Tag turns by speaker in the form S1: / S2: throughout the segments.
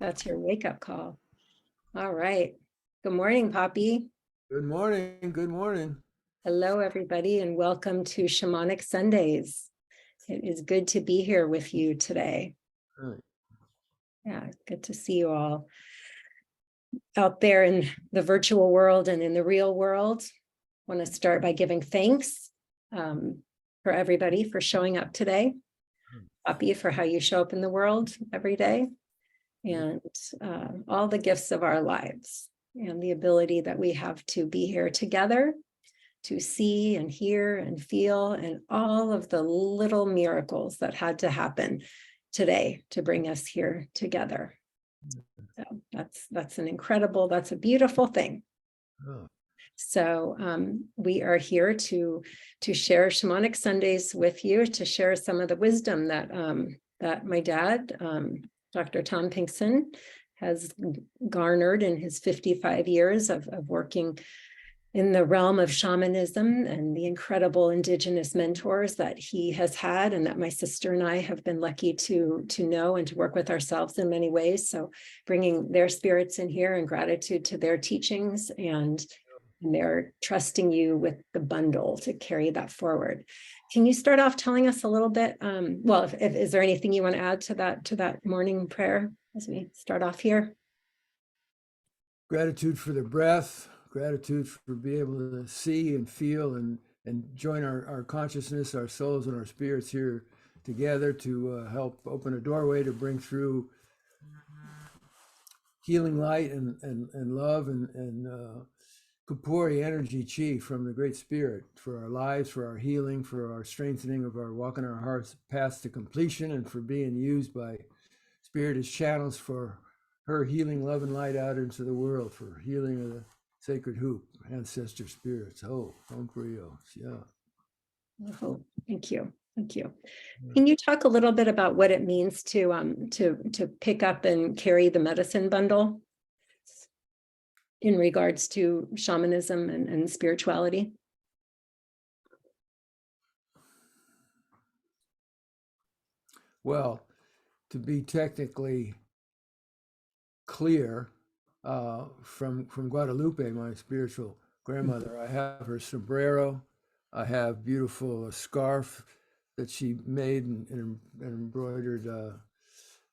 S1: That's your wake-up call. All right. Good morning, Poppy.
S2: Good morning. Good morning.
S1: Hello, everybody, and welcome to Shamanic Sundays. It is good to be here with you today.
S2: Right.
S1: Yeah, good to see you all out there in the virtual world and in the real world. I want to start by giving thanks for everybody for showing up today. Poppy, for how you show up in the world every day, and all the gifts of our lives and the ability that we have to be here together, to see and hear and feel, and all of the little miracles that had to happen today to bring us here together. So that's a beautiful thing.
S2: Oh.
S1: So we are here to share Shamanic Sundays with you, to share some of the wisdom that that my dad, Dr. Tom Pinkson, has garnered in his 55 years of working in the realm of shamanism, and the incredible indigenous mentors that he has had, and that my sister and I have been lucky to know and to work with ourselves in many ways. So bringing their spirits in here and gratitude to their teachings, and they're trusting you with the bundle to carry that forward. Can you start off telling us a little bit? Well, if is there anything you want to add to that morning prayer as we start off here?
S2: Gratitude for the breath, gratitude for being able to see and feel and join our consciousness, our souls, and our spirits here together to help open a doorway to bring through healing light and love and Kapuri energy chi from the Great Spirit for our lives, for our healing, for our strengthening of our walking our hearts paths to completion, and for being used by Spirit as channels for her healing love and light out into the world, for healing of the sacred hoop, ancestor spirits. Oh, Omkriyo. Yeah.
S1: Oh, thank you. Thank you. Can you talk a little bit about what it means to pick up and carry the medicine bundle in regards to shamanism and spirituality?
S2: Well, to be technically clear, from Guadalupe, my spiritual grandmother, I have her sombrero. I have beautiful scarf that she made and embroidered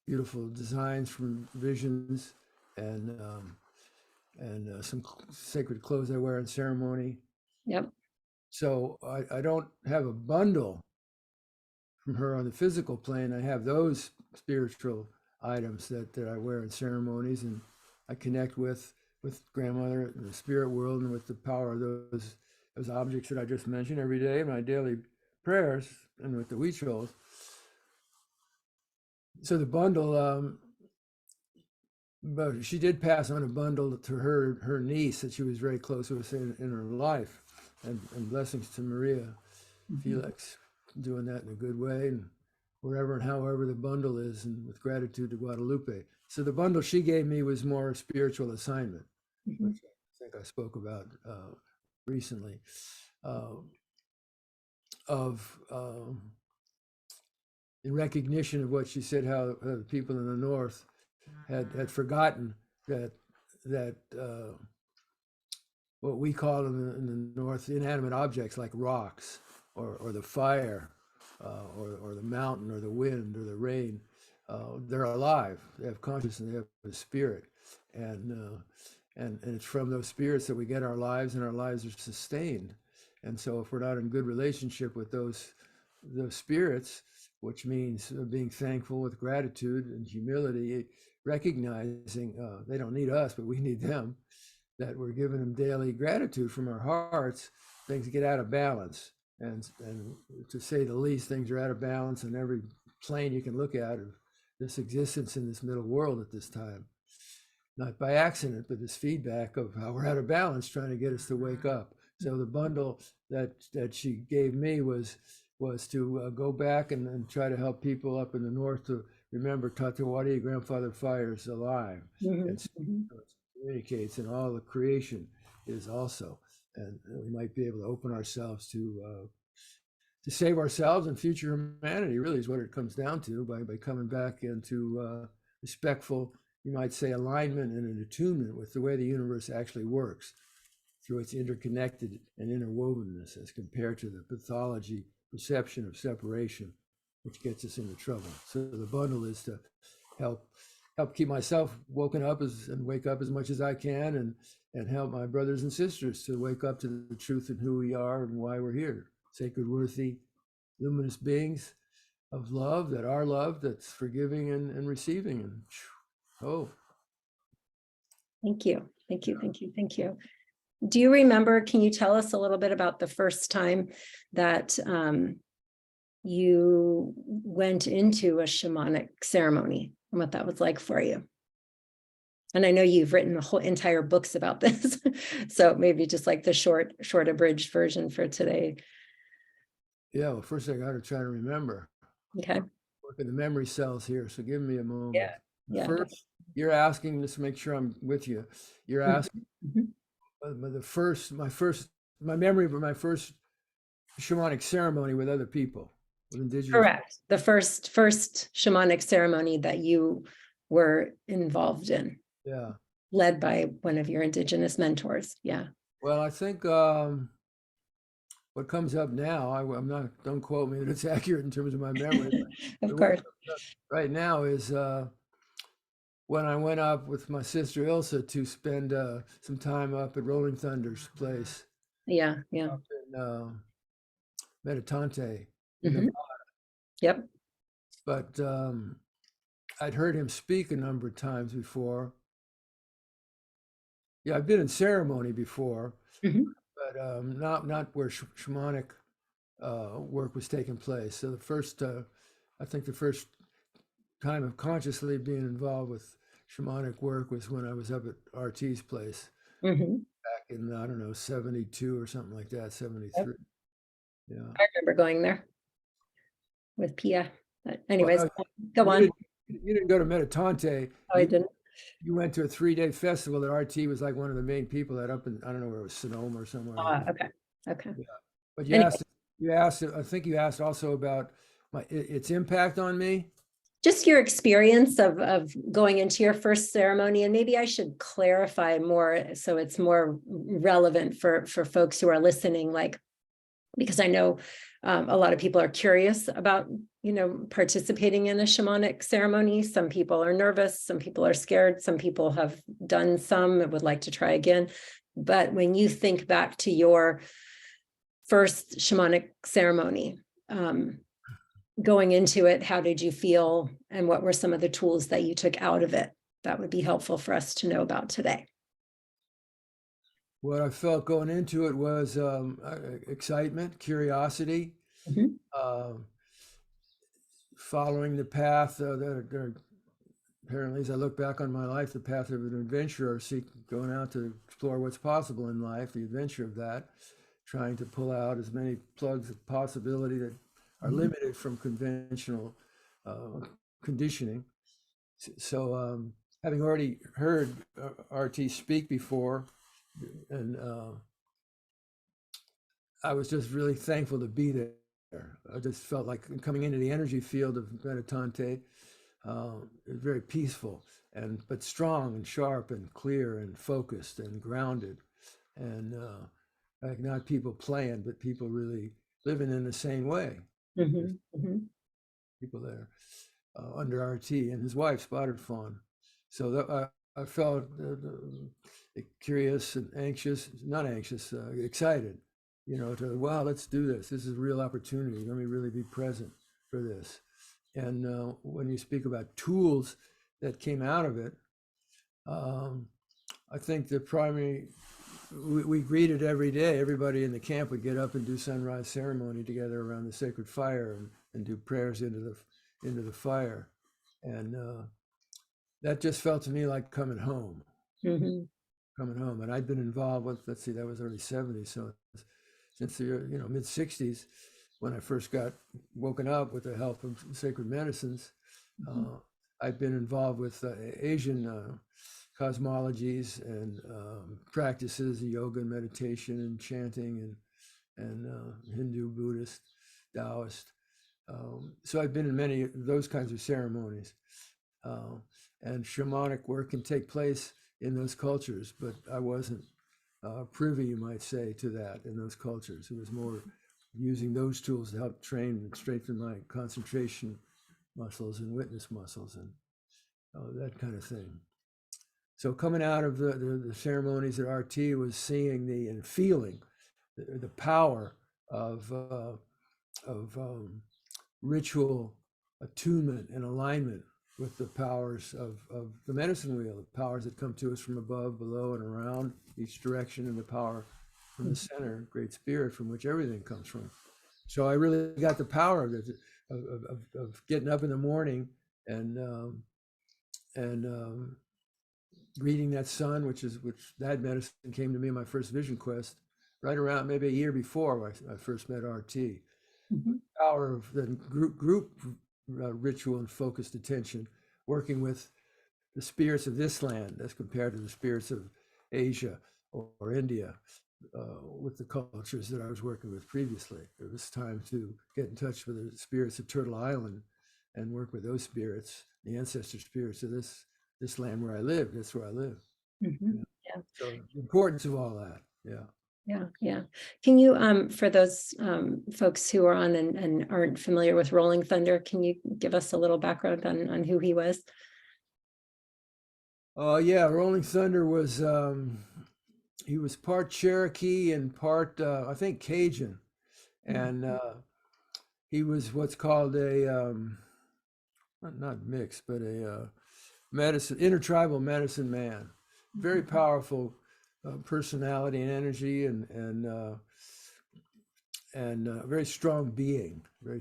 S2: beautiful designs from visions, and some sacred clothes I wear in ceremony.
S1: Yep.
S2: So I don't have a bundle from her on the physical plane. I have those spiritual items that I wear in ceremonies, and I connect with grandmother in the spirit world and with the power of those objects that I just mentioned every day in my daily prayers and with the rituals. So the bundle, but she did pass on a bundle to her niece that she was very close with in her life, and blessings to Maria Felix, doing that in a good way, and wherever and however the bundle is, and with gratitude to Guadalupe. So the bundle she gave me was more a spiritual assignment, which I think I spoke about recently, in recognition of what she said, how the people in the North had forgotten that what we call in the North inanimate objects like rocks or the fire or the mountain or the wind or the rain, they're alive. They have consciousness. They have a spirit, and it's from those spirits that we get our lives, and our lives are sustained. And so, if we're not in good relationship with those spirits, which means being thankful with gratitude and humility, recognizing they don't need us, but we need them, that we're giving them daily gratitude from our hearts, things get out of balance. And to say the least, things are out of balance in every plane you can look at of this existence in this middle world at this time. Not by accident, but this feedback of how we're out of balance, trying to get us to wake up. So the bundle that she gave me was to go back and try to help people up in the North to remember Tatewari, Grandfather Fire, is alive, and communicates, and all the creation is also. And we might be able to open ourselves to save ourselves and future humanity, really is what it comes down to, by coming back into respectful, you might say, alignment and an attunement with the way the universe actually works through its interconnected and interwovenness as compared to the pathology perception of separation, which gets us into trouble. So the bundle is to help keep myself woken up and wake up as much as I can, and help my brothers and sisters to wake up to the truth of who we are and why we're here. Sacred, worthy, luminous beings of love that are love, that's forgiving and receiving. And oh,
S1: Thank you. Thank you. Thank you. Thank you. Do you remember, can you tell us a little bit about the first time that you went into a shamanic ceremony and what that was like for you? And I know you've written a whole entire books about this, so maybe just like the short abridged version for today.
S2: yeah. Well, first I got to try to remember.
S1: Okay.
S2: Working the memory cells here, so give me a moment.
S1: Yeah. Yeah.
S2: First, you're asking, just to make sure I'm with you. You're asking my memory of my first shamanic ceremony with other people, with indigenous.
S1: Correct. The first shamanic ceremony that you were involved in.
S2: Yeah.
S1: Led by one of your indigenous mentors. Yeah.
S2: Well, I think what comes up now, I'm not, don't quote me that it's accurate in terms of my memory.
S1: Of course.
S2: Right now is when I went up with my sister Ilsa to spend some time up at Rolling Thunder's place.
S1: Yeah. Yeah.
S2: Up in Meditante.
S1: Yep.
S2: But I'd heard him speak a number of times before. Yeah, I've been in ceremony before, but not where shamanic work was taking place. So the first, I think the first time of consciously being involved with shamanic work was when I was up at RT's place back in, I don't know, 72 or something like that, 73. Yep. Yeah.
S1: I remember going there with Pia. But anyways,
S2: well,
S1: go on.
S2: You didn't go to Meditante.
S1: Oh, I didn't.
S2: You went to a 3-day festival that RT was like one of the main people at up in, I don't know where it was, Sonoma or somewhere.
S1: Okay. Okay.
S2: Yeah. But you asked, I think you asked also about its impact on me.
S1: Just your experience of going into your first ceremony, and maybe I should clarify more so it's more relevant for folks who are listening, like, because I know a lot of people are curious about, participating in a shamanic ceremony. Some people are nervous, some people are scared, some people have done some and would like to try again. But when you think back to your first shamanic ceremony, going into it, how did you feel, and what were some of the tools that you took out of it? That would be helpful for us to know about today.
S2: What I felt going into it was excitement, curiosity, following the path that apparently, as I look back on my life, the path of an adventurer, going out to explore what's possible in life, the adventure of that, trying to pull out as many plugs of possibility that are limited from conventional conditioning. So having already heard RT speak before, and I was just really thankful to be there. I just felt like coming into the energy field of Meditante, it was very peaceful, but strong and sharp and clear and focused and grounded, and like not people playing, but people really living in the same way. People there under RT and his wife Spotted Fawn. So I felt curious and anxious, not anxious, excited, wow, let's do this. This is a real opportunity. Let me really be present for this. And when you speak about tools that came out of it, I think the primary, we greeted every day. Everybody in the camp would get up and do sunrise ceremony together around the sacred fire and do prayers into the fire. And that just felt to me like coming home. Coming home. And I'd been involved with, let's see, that was early 70s. So since the mid 60s, when I first got woken up with the help of sacred medicines, I've been involved with Asian cosmologies and practices, yoga and meditation and chanting and Hindu, Buddhist, Taoist. So I've been in many of those kinds of ceremonies. and shamanic work can take place in those cultures, but I wasn't privy, you might say, to that in those cultures. It was more using those tools to help train and strengthen my concentration muscles and witness muscles and that kind of thing. So coming out of the ceremonies at RT was seeing and feeling the power of ritual attunement and alignment with the powers of the medicine wheel, the powers that come to us from above, below, and around each direction, and the power from the center, Great Spirit, from which everything comes from. So I really got the power of it, of getting up in the morning and reading that sun, which that medicine came to me in my first vision quest, right around maybe a year before I first met RT. Power of the group ritual and focused attention, working with the spirits of this land as compared to the spirits of Asia or India, with the cultures that I was working with previously. It was time to get in touch with the spirits of Turtle Island and work with those spirits, the ancestor spirits of this land where I live. That's where I live.
S1: Yeah.
S2: So the importance of all that.
S1: Yeah. Can you, for those folks who are on and aren't familiar with Rolling Thunder, can you give us a little background on who he was?
S2: Rolling Thunder was he was part Cherokee and part I think Cajun, and he was what's called a not mixed, but a intertribal medicine man. Very powerful personality and energy, and very strong being. There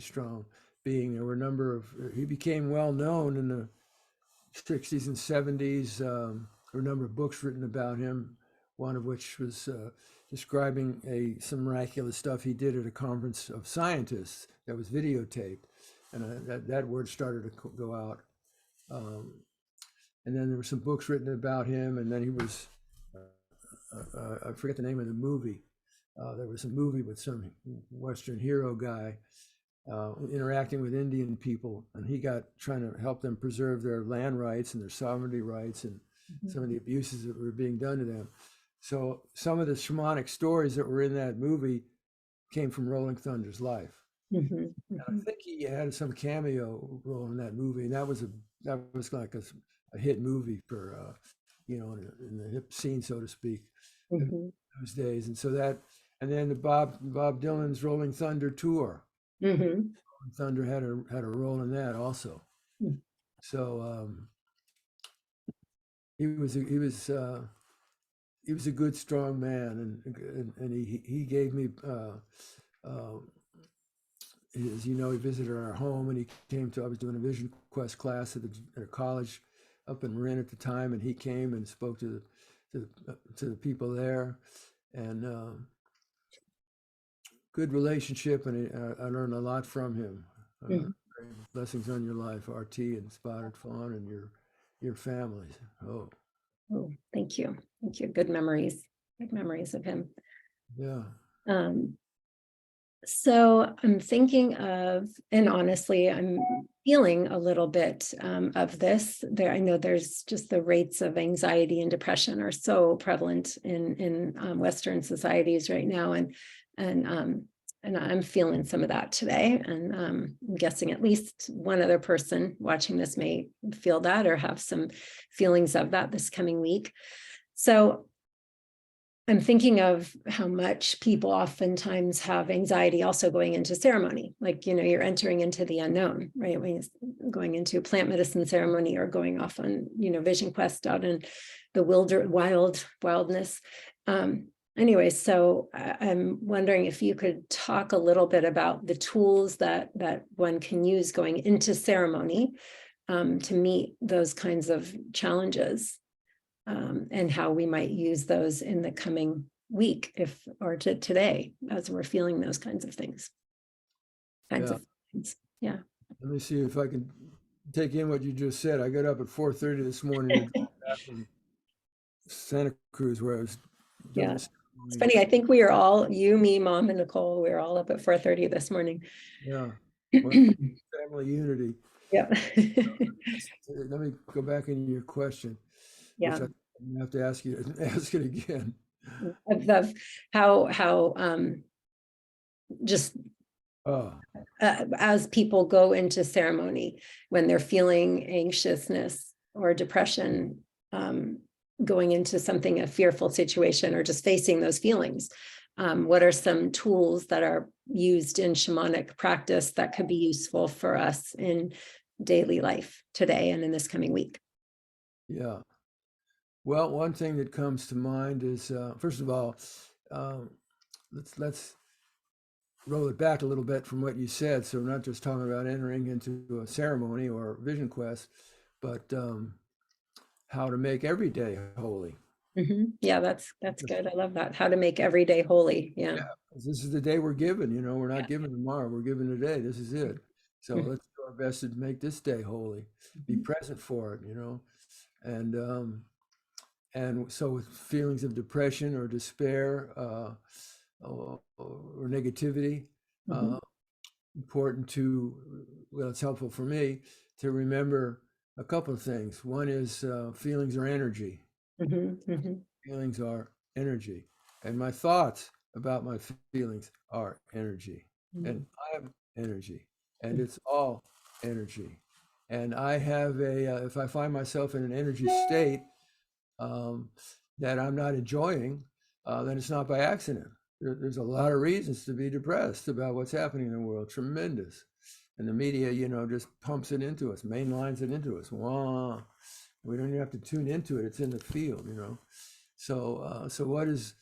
S2: were a number of, he became well known in the 60s and 70s. There were a number of books written about him, one of which was describing some miraculous stuff he did at a conference of scientists that was videotaped, and that word started to go out. And then there were some books written about him, and then he was, I forget the name of the movie. There was a movie with some Western hero guy interacting with Indian people, and he got trying to help them preserve their land rights and their sovereignty rights and some of the abuses that were being done to them. So some of the shamanic stories that were in that movie came from Rolling Thunder's life. And I think he had some cameo role in that movie, and that was like a hit movie for in the hip scene, so to speak, in those days. And so and then the Bob Dylan's Rolling Thunder tour. Rolling Thunder had a role in that also. So he was a good, strong man, and he gave me as you know, he visited our home, and I was doing a vision quest class at a college up in Marin at the time, and he came and spoke to the people there, and good relationship, and I learned a lot from him. Blessings on your life, RT and Spotted Fawn, and your families. Oh,
S1: thank you. Good memories of him.
S2: Yeah.
S1: So I'm thinking of, and honestly, I'm feeling a little bit of this. I know there's just the rates of anxiety and depression are so prevalent in Western societies right now, and I'm feeling some of that today. And I'm guessing at least one other person watching this may feel that or have some feelings of that this coming week. So I'm thinking of how much people oftentimes have anxiety also going into ceremony. Like, you're entering into the unknown, right? When you're going into a plant medicine ceremony or going off on, vision quest out in the wildness. Anyway, so I'm wondering if you could talk a little bit about the tools that one can use going into ceremony to meet those kinds of challenges. And how we might use those in the coming week today, as we're feeling those kinds of things. Yeah.
S2: Let me see if I can take in what you just said. I got up at 4:30 this morning back from Santa Cruz, where I was doing
S1: It's funny. I think we are all, you, me, Mom, and Nicole, we were all up at 4:30 this morning.
S2: Yeah. Well, family unity.
S1: Yeah.
S2: Let me go back into your question, which
S1: Yeah.
S2: I'm gonna have to ask you to ask it again.
S1: Of how just
S2: Oh,
S1: as people go into ceremony, when they're feeling anxiousness or depression, going into something, a fearful situation, or just facing those feelings, what are some tools that are used in shamanic practice that could be useful for us in daily life today and in this coming week?
S2: yeah. Well, one thing that comes to mind is, first of all, um, let's roll it back a little bit from what you said. So we're not just talking about entering into a ceremony or vision quest, but how to make every day holy.
S1: Yeah, that's good. I love that. How to make every day holy. Yeah.
S2: Yeah, 'cause this is the day we're given. We're not given tomorrow. We're given today. This is it. So
S1: Mhm.
S2: let's do our best to make this day holy. Be present for it. And so with feelings of depression or despair or negativity,
S1: Mhm.
S2: uh, important to, well, it's helpful for me to remember a couple of things. One is feelings are energy.
S1: Mhm. Mhm.
S2: Feelings are energy. And my thoughts about my feelings are energy. And
S1: Mhm.
S2: I am energy. And it's all energy. And I have if I find myself in an energy state um, that I'm not enjoying, then it's not by accident. There's a lot of reasons to be depressed about what's happening in the world, tremendous. And the media, just pumps it into us, mainlines it into us. Wah. We don't even have to tune into it. It's in the field. So what is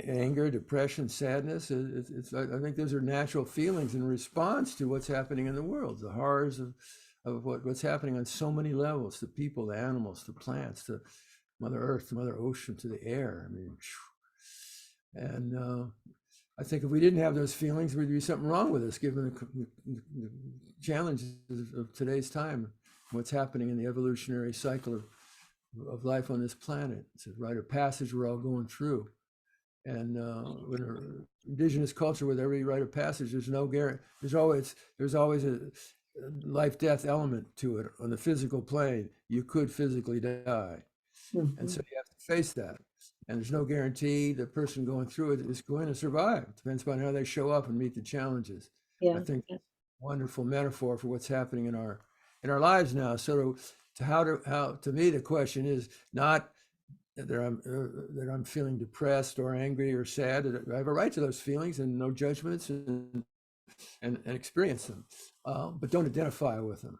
S2: anger, depression, sadness? I think those are natural feelings in response to what's happening in the world, the horrors of what's happening on so many levels, the people, the animals, the plants, the Mother Earth, the Mother Ocean, to the air. I mean, and I think if we didn't have those feelings, there'd be something wrong with us, given the challenges of today's time, what's happening in the evolutionary cycle of life on this planet. It's a rite of passage we're all going through. And with an indigenous culture, with every rite of passage, there's no guarantee. There's always a life-death element to it on the physical plane. You could physically die. And so
S1: Mhm.
S2: you have to face that. And there's no guarantee the person going through it is going to survive. It depends upon how they show up and meet the challenges. I
S1: Yeah.
S2: think wonderful metaphor for what's happening in our lives now. So to me the question is not that I'm feeling depressed or angry or sad. I have a right to those feelings and no judgments and experience them, but don't identify with them.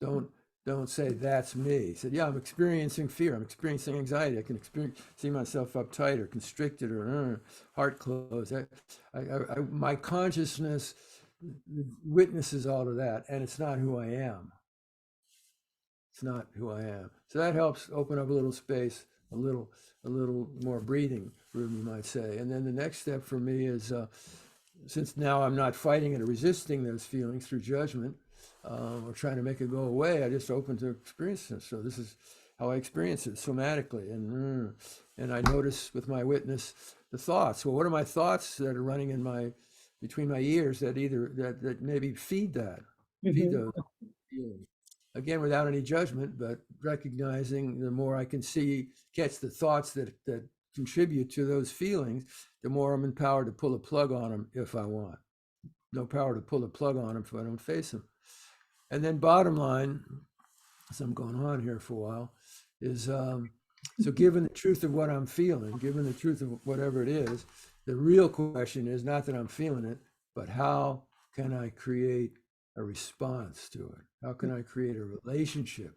S2: Don't don't say that's me. Say, yeah, I'm experiencing fear. I'm experiencing anxiety. I can see myself uptight or constricted or heart closed. My consciousness witnesses all of that, and it's not who I am. It's not who I am. So that helps open up a little space, a little more breathing room, you might say. And then the next step for me is, since now I'm not fighting and resisting those feelings through judgment or trying to make it go away, I just open to experience it. So this is how I experience it somatically, and I notice with my witness the thoughts. Well, what are my thoughts that are running between my ears that maybe feed
S1: Mhm.
S2: those feelings? Again, without any judgment, but recognizing the more I can catch the thoughts that contribute to those feelings, the more I'm empowered to pull a plug on them if I want. No power to pull a plug on them if I don't face them. And then bottom line, as I'm going on here for a while, is so given the truth of what I'm feeling, given the truth of whatever it is, the real question is not that I'm feeling it, but how can I create a response to it? How can I create a relationship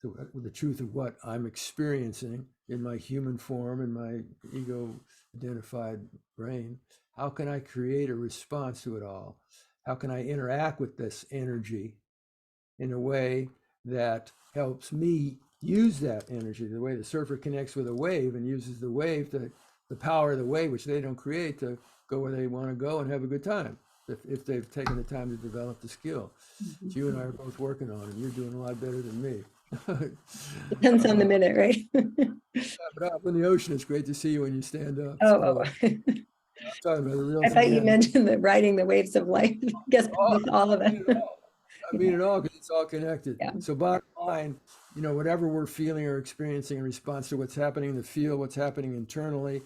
S2: with the truth of what I'm experiencing in my human form, in my ego identified brain? How can I create a response to it all? How can I interact with this energy in a way that helps me use that energy, the way the surfer connects with a wave and uses the wave the power of the wave, which they don't create, to go where they want to go and have a good time if they've taken the time to develop the skill. So you and I are both working on it, and you're doing a lot better than me.
S1: Depends on the minute, right?
S2: But up in the ocean, it's great to see you when you stand up. It's
S1: Oh,
S2: cool.
S1: oh.
S2: I'm talking about the real
S1: I thought
S2: thing.
S1: you
S2: Yeah.
S1: mentioned that riding the waves of life. I guess
S2: Oh,
S1: with all of
S2: I mean
S1: it.
S2: it all. I mean it all because it's all connected.
S1: Yeah.
S2: So bottom line, whatever we're feeling or experiencing in response to what's happening in the field, what's happening internally,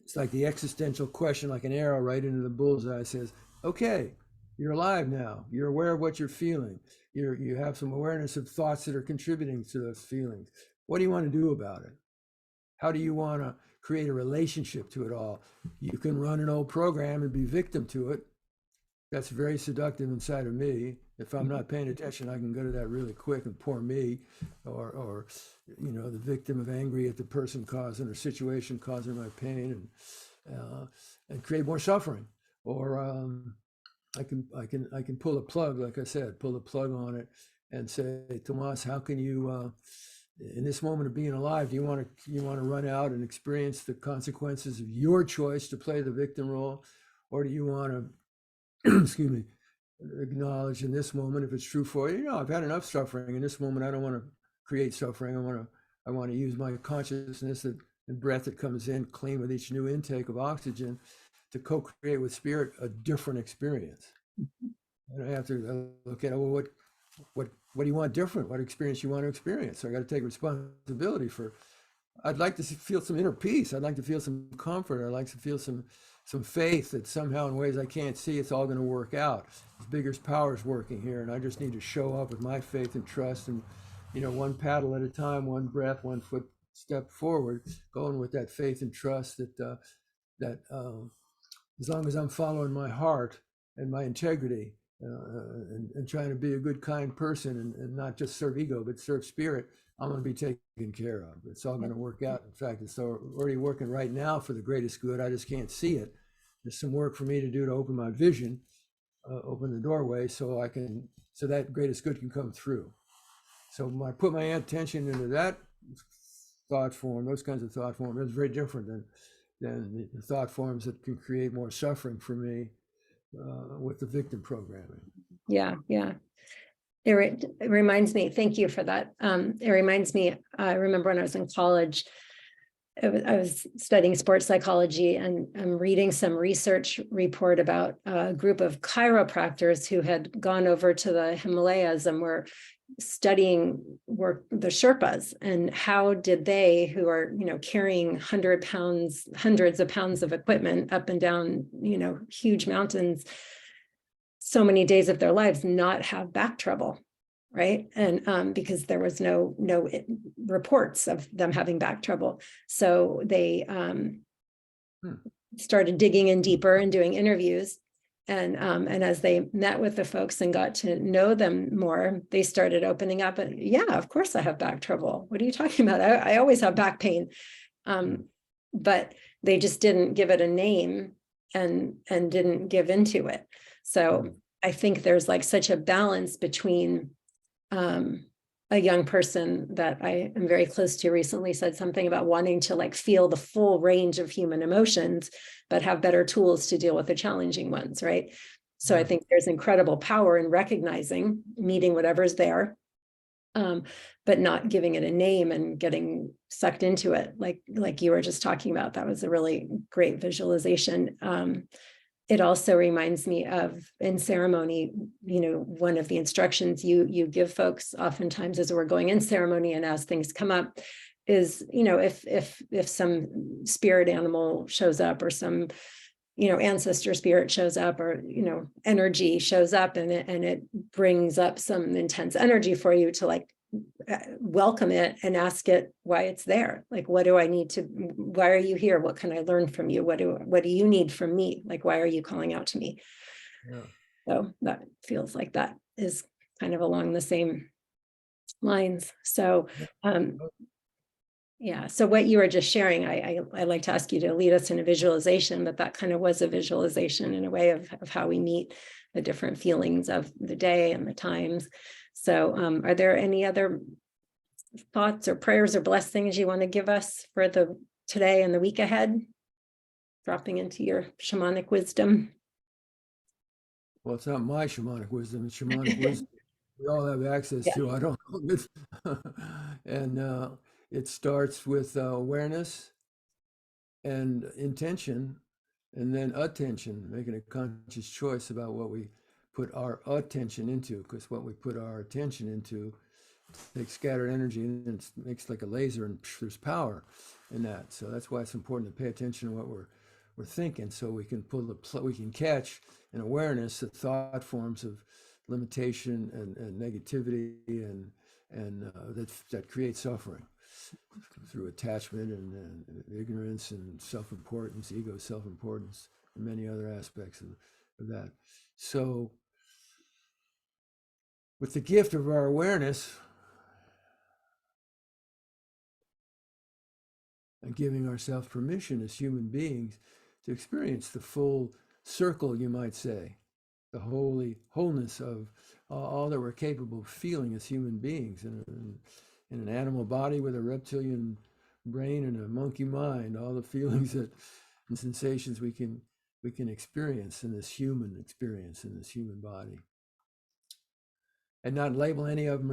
S2: it's like the existential question, like an arrow right into the bullseye says, okay, you're alive now. You're aware of what you're feeling. You have some awareness of thoughts that are contributing to those feelings. What do you want to do about it? How do you want to create a relationship to it all? You can run an old program and be victim to it. That's very seductive inside of me. If I'm not paying attention, I can go to that really quick and poor me, or the victim of angry at the person causing or situation causing my pain, and create more suffering. Or I can pull the plug, like I said, pull the plug on it and say, Tomas, how can you, in this moment of being alive, do you want to run out and experience the consequences of your choice to play the victim role, or do you want to, excuse me, acknowledge in this moment, if it's true for you, I've had enough suffering in this moment. I don't want to create suffering. I want to use my consciousness and breath that comes in clean with each new intake of oxygen to co-create with spirit a different experience. And I have to look at, well, what do you want different? What experience you want to experience? So I got to take responsibility for. I'd like to feel some inner peace. I'd like to feel some comfort. I'd like to feel some faith that somehow in ways I can't see, it's all going to work out. This bigger power is working here, and I just need to show up with my faith and trust, and one paddle at a time, one breath, one foot step forward, going with that faith and trust that as long as I'm following my heart and my integrity, and trying to be a good, kind person, and not just serve ego, but serve spirit, I'm going to be taken care of. It's all going to work out. In fact, it's already working right now for the greatest good. I just can't see it. There's some work for me to do to open my vision, open the doorway, so that greatest good can come through. So when I put my attention into that thought form, those kinds of thought forms, it's very different than the thought forms that can create more suffering for me with the victim programming.
S1: Yeah. It reminds me, thank you for that. It reminds me, I remember when I was in college, I was studying sports psychology, and I'm reading some research report about a group of chiropractors who had gone over to the Himalayas and were studying the Sherpas, and how did they, who are carrying hundreds of pounds of equipment up and down huge mountains so many days of their lives, not have back trouble, right? And because there was no reports of them having back trouble, so they started digging in deeper and doing interviews. And as they met with the folks and got to know them more, they started opening up. And yeah, of course I have back trouble. What are you talking about? I always have back pain. But they just didn't give it a name and didn't give into it. So I think there's like such a balance between a young person that I am very close to recently said something about wanting to like feel the full range of human emotions, but have better tools to deal with the challenging ones, right? So I think there's incredible power in recognizing, meeting whatever's there, but not giving it a name and getting sucked into it. Like you were just talking about, that was a really great visualization. It also reminds me of, in ceremony, one of the instructions you give folks oftentimes as we're going in ceremony and as things come up is, if some spirit animal shows up, or some, ancestor spirit shows up, or, energy shows up, and it brings up some intense energy for you, to like welcome it and ask it why it's there. Like, why are you here? What can I learn from you? What do you need from me? Like, why are you calling out to me?
S2: Yeah.
S1: So that feels like that is kind of along the same lines. So, yeah. So what you were just sharing, I like to ask you to lead us in a visualization, but that kind of was a visualization in a way of how we meet the different feelings of the day and the times. So are there any other thoughts or prayers or blessings you want to give us for the today and the week ahead? Dropping into your shamanic wisdom.
S2: Well, it's not my shamanic wisdom, it's shamanic wisdom we all have access to. I don't know this. And it starts with awareness and intention, and then attention, making a conscious choice about what we put our attention into, because what we put our attention into takes scattered energy and it makes like a laser, and there's power in that. So that's why it's important to pay attention to what we're thinking, so we can we can catch in awareness the thought forms of limitation and negativity and that create suffering through attachment and ignorance and self-importance, ego, self-importance, and many other aspects of that. So with the gift of our awareness and giving ourselves permission as human beings to experience the full circle, you might say, the wholeness of all that we're capable of feeling as human beings in an animal body with a reptilian brain and a monkey mind, all the feelings and sensations we can experience in this human experience, in this human body. And not label any of them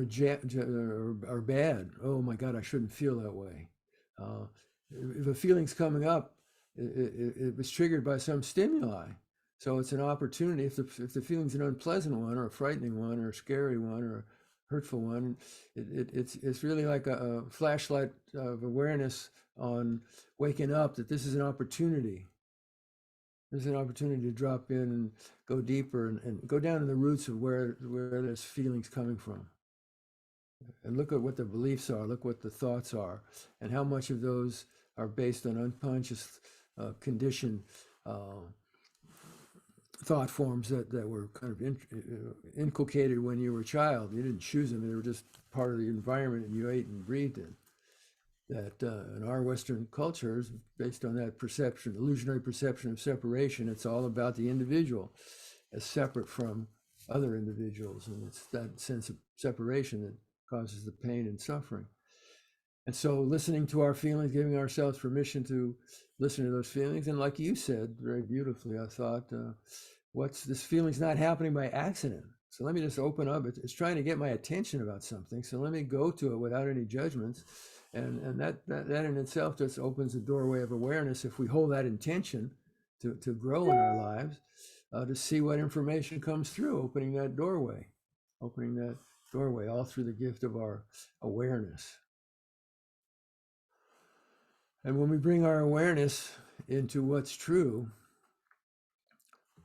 S2: are bad. Oh my God, I shouldn't feel that way. If a feeling's coming up, it was triggered by some stimuli. So it's an opportunity. If the feeling's an unpleasant one, or a frightening one, or a scary one, or a hurtful one, it's really like a flashlight of awareness on waking up that this is an opportunity. There's an opportunity to drop in and go deeper and go down to the roots of where this feeling's coming from. And look at what the beliefs are, look what the thoughts are, and how much of those are based on unconscious conditioned thought forms that were kind of inculcated when you were a child. You didn't choose them, they were just part of the environment and you ate and breathed in. That in our Western cultures, based on that perception, illusionary perception of separation, it's all about the individual as separate from other individuals. And it's that sense of separation that causes the pain and suffering. And so listening to our feelings, giving ourselves permission to listen to those feelings. And like you said very beautifully, I thought, this feeling's not happening by accident. So let me just open up. It's trying to get my attention about something. So let me go to it without any judgments. And that in itself just opens the doorway of awareness if we hold that intention to grow in our lives, to see what information comes through, opening that doorway all through the gift of our awareness. And when we bring our awareness into what's true,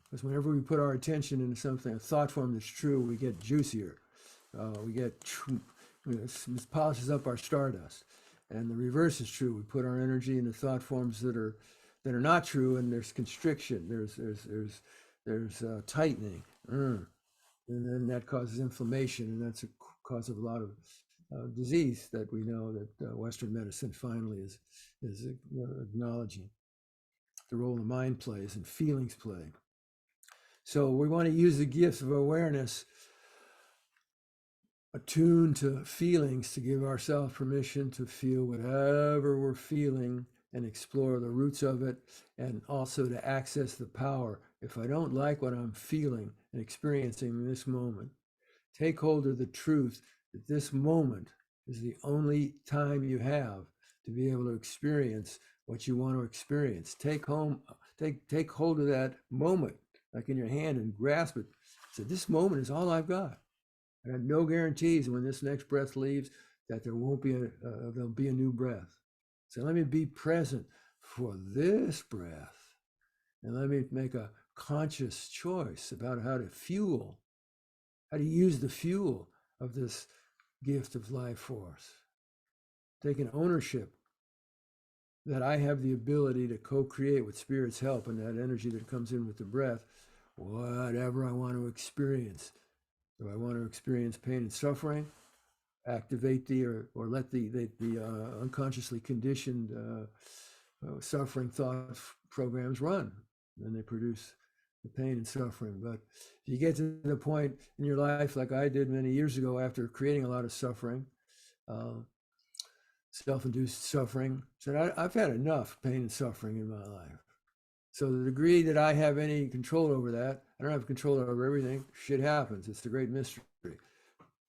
S2: because whenever we put our attention into something, a thought form that's true, we get juicier. This polishes up our stardust. And the reverse is true. We put our energy into thought forms that are not true, and there's constriction, there's tightening, and then that causes inflammation, and that's a cause of a lot of disease that we know that Western medicine finally is acknowledging the role the mind plays and feelings play. So we want to use the gifts of awareness attuned to feelings to give ourselves permission to feel whatever we're feeling and explore the roots of it, and also to access the power. If I don't like what I'm feeling and experiencing in this moment, take hold of the truth that this moment is the only time you have to be able to experience what you want to experience. Take hold of that moment, like in your hand, and grasp it. So this moment is all I've got. I have no guarantees when this next breath leaves that there'll be a new breath. So let me be present for this breath, and let me make a conscious choice about how to use the fuel of this gift of life force. Taking ownership that I have the ability to co-create with Spirit's help and that energy that comes in with the breath, whatever I want to experience. Do I want to experience pain and suffering? Activate or let the unconsciously conditioned suffering thought programs run, and they produce the pain and suffering. But if you get to the point in your life, like I did many years ago, after creating a lot of suffering, self-induced suffering, said I've had enough pain and suffering in my life. So the degree that I have any control over that, I don't have control over everything. Shit happens. It's the great mystery.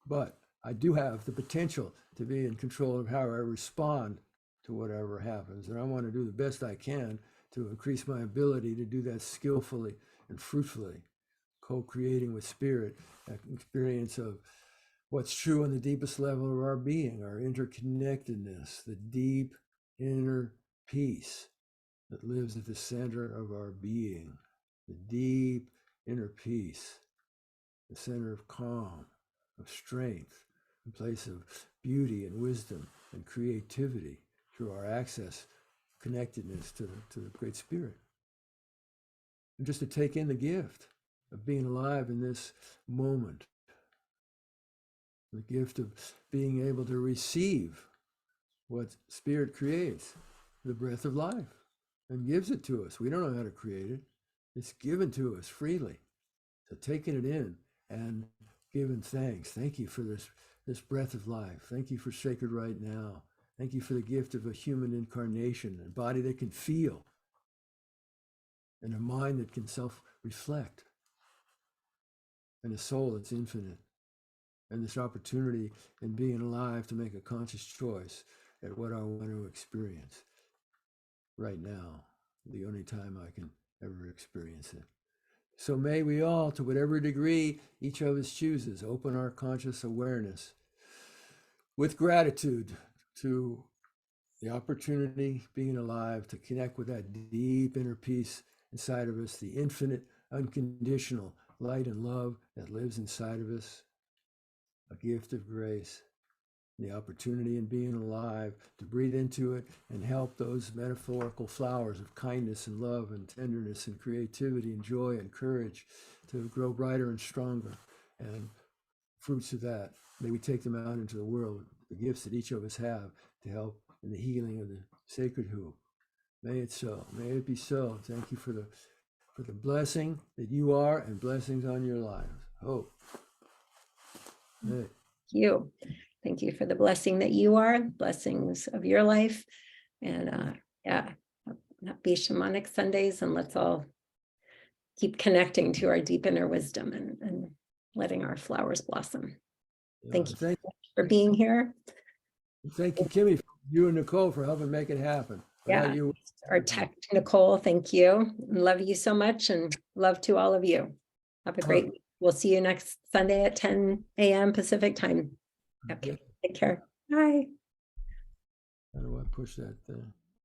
S2: But I do have the potential to be in control of how I respond to whatever happens. And I want to do the best I can to increase my ability to do that skillfully and fruitfully, co-creating with spirit, that experience of what's true on the deepest level of our being, our interconnectedness, the deep inner peace that lives at the center of our being, the deep inner peace, the center of calm, of strength, a place of beauty and wisdom and creativity through our access, connectedness to the Great Spirit. And just to take in the gift of being alive in this moment, the gift of being able to receive what Spirit creates, the breath of life, and gives it to us. We don't know how to create it. It's given to us freely. So taking it in and giving thanks. Thank you for this breath of life. Thank you for Sacred Right Now. Thank you for the gift of a human incarnation, a body that can feel, and a mind that can self-reflect, and a soul that's infinite. And this opportunity in being alive to make a conscious choice at what I want to experience right now, the only time I can ever experience it. So may we all, to whatever degree each of us chooses, open our conscious awareness with gratitude to the opportunity, being alive, to connect with that deep inner peace inside of us, the infinite, unconditional light and love that lives inside of us, a gift of grace, the opportunity in being alive to breathe into it and help those metaphorical flowers of kindness and love and tenderness and creativity and joy and courage to grow brighter and stronger. And fruits of that, may we take them out into the world, the gifts that each of us have to help in the healing of the sacred who. May it so. May it be so. Thank you for the blessing that you are and blessings on your lives. Hope. Hey.
S1: Thank you for the blessing that you are, blessings of your life. And happy Shamanic Sundays, and let's all keep connecting to our deep inner wisdom and letting our flowers blossom. Thank you so much for being here.
S2: Thank you, Kimmy, you and Nicole for helping make it happen.
S1: Yeah, our tech, Nicole, thank you. Love you so much, and love to all of you. Have a great week. We'll see you next Sunday at 10 a.m. Pacific time. Okay, take care. Bye.
S2: How do I push that thing?